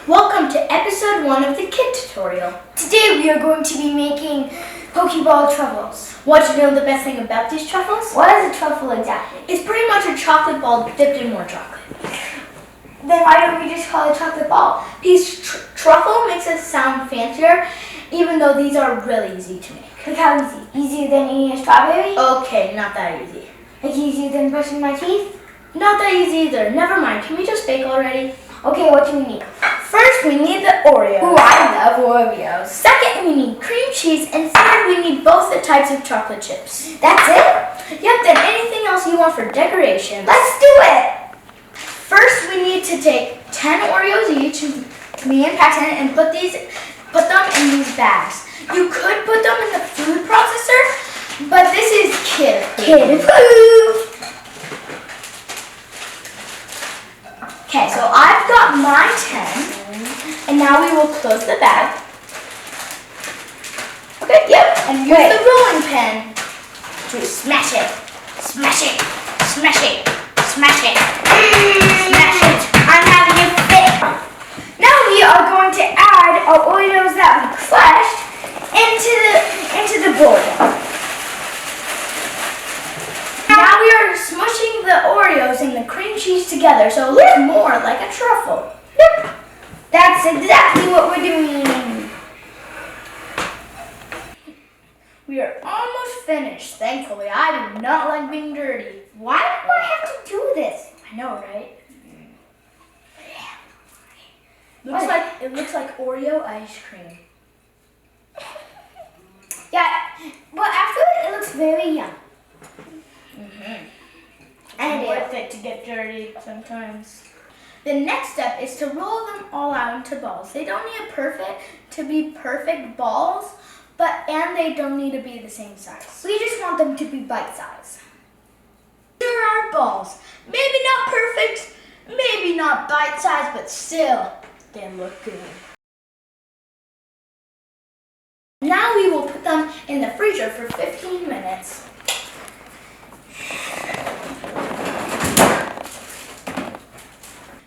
Welcome to episode 1 of the kid tutorial. Today we are going to be making Pokéball Truffles. Want to know the best thing about these truffles? What is a truffle exactly? It's pretty much a chocolate ball dipped in more chocolate. Then why don't we just call it chocolate ball? These truffle makes it sound fancier, even though these are really easy to make. Like how easy? Easier than eating a strawberry? Okay, not that easy. Like easier than brushing my teeth? Not that easy either. Never mind. Can we just bake already? Okay, what do we need? First, we need the Oreos. Ooh, I love Oreos. Second, we need cream cheese. And third, we need both the types of chocolate chips. That's it? Yep, then anything else you want for decoration. Let's do it! First, we need to take 10 Oreos each, me and Paxton, and put them in these bags. You could put them in the food processor, but this is kid food. Okay, so I've got my 10, and now we will close the bag. Okay, yep, and use the rolling pin to smash it, smash it, smash it, smash it, smash it. I'm having a fit. Now we are going to add our Oreos that we crushed into the bowl. Now we are smushing the Oreos and the cream cheese together so it looks more like a truffle. Yep. That's exactly what we're doing. We are almost finished. Thankfully, I do not like being dirty. Why do I have to do this? I know, right? It looks like Oreo ice cream. Yeah, but after it looks very yum. And it's worth it to get dirty sometimes. The next step is to roll them all out into balls. They don't need to be perfect balls, and they don't need to be the same size. We just want them to be bite-sized. Here are our balls. Maybe not perfect, maybe not bite-sized, but still, they look good. Now we will put them in the freezer for 15 minutes.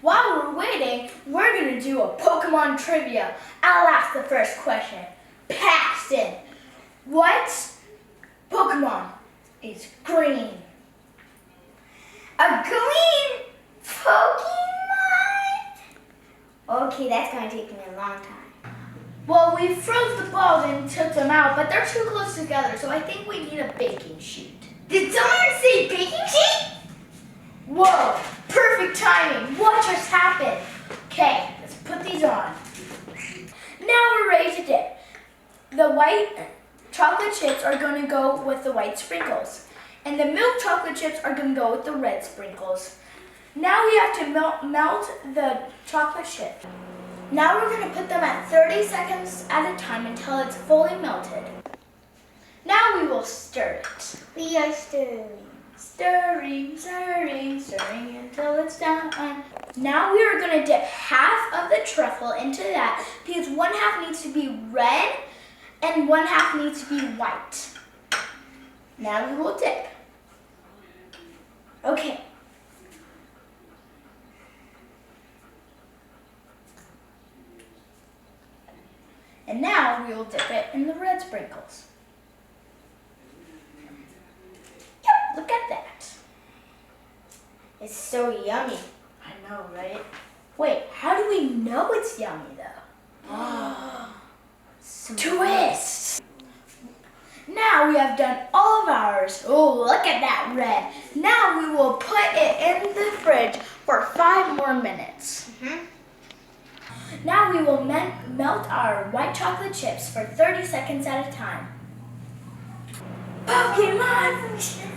While we're waiting, we're going to do a Pokemon trivia. I'll ask the first question. Paxton, what Pokemon is green? A green Pokemon? Okay, that's going to take me a long time. Well, we froze the balls and took them out, but they're too close together, so I think we need a baking sheet. Did someone say baking sheet? Whoa, perfect timing. What just happened? Okay, let's put these on. Now we're ready to dip. The white chocolate chips are going to go with the white sprinkles, and the milk chocolate chips are going to go with the red sprinkles. Now we have to melt the chocolate chip. Now we're going to put them at 30 seconds at a time until it's fully melted. Now we will stir it. We are stirring. Stirring, stirring, stirring until it's done. Now we are going to dip half of the truffle into that because one half needs to be red and one half needs to be white. Now we will dip. Okay. And now we will dip it in the red sprinkles. Yep, look at that. It's so yummy. I know, right? Wait, how do we know it's yummy though? Twist! Now we have done all of ours. Oh, look at that red. Now we will put it in the fridge for 5 more minutes. Now we will melt our white chocolate chips for 30 seconds at a time. Pokemon!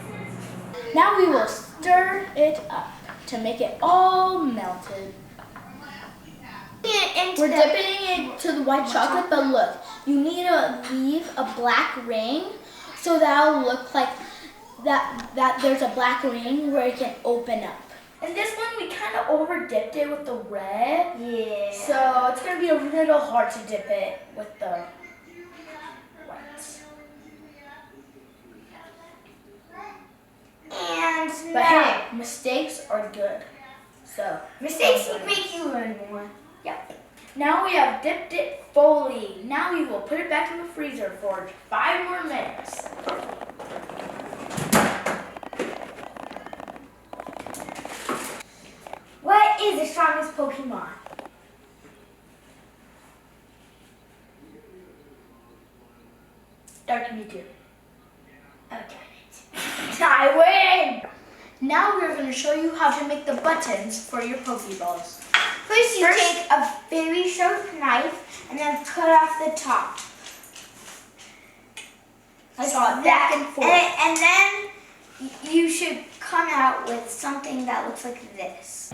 Now we will stir it up to make it all melted. We're dipping it to the white chocolate, but look, you need to leave a black ring so that'll look like that there's a black ring where it can open up. And this one, we kind of over dipped it with the red. Yeah. So it's going to be a little hard to dip it with the whites. But hey, mistakes are good. So mistakes make you learn more. Yep. Now we have dipped it fully. Now we will put it back in the freezer for 5 more minutes. What is the strongest Pokemon? Dark Mewtwo. Oh, darn it. I win! Now we're going to show you how to make the buttons for your Pokeballs. First, you take a very sharp knife and then cut off the top. I saw it back and forth. And then you should come out with something that looks like this.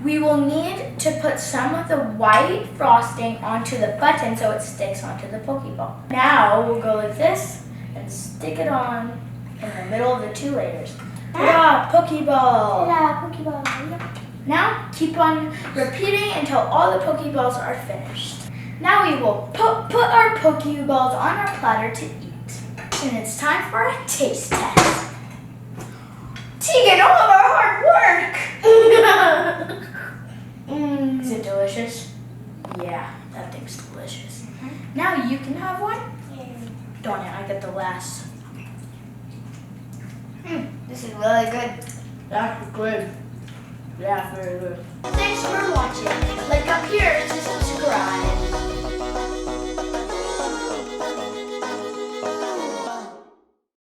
We will need to put some of the white frosting onto the button so it sticks onto the Pokeball. Now we'll go like this and stick it on in the middle of the 2 layers. Ta-da! Pokeball! Yeah, Pokeball. Now keep on repeating until all the Pokeballs are finished. Now we will put our Pokeballs on our platter to eat. And it's time for a taste test. Tegan, all of our hard work! Is it delicious? Yeah, that thing's delicious. Now you can have one. Darn it, I get the last. This is really good. That's good. Yeah, very good. Thanks for watching. Click up here to subscribe.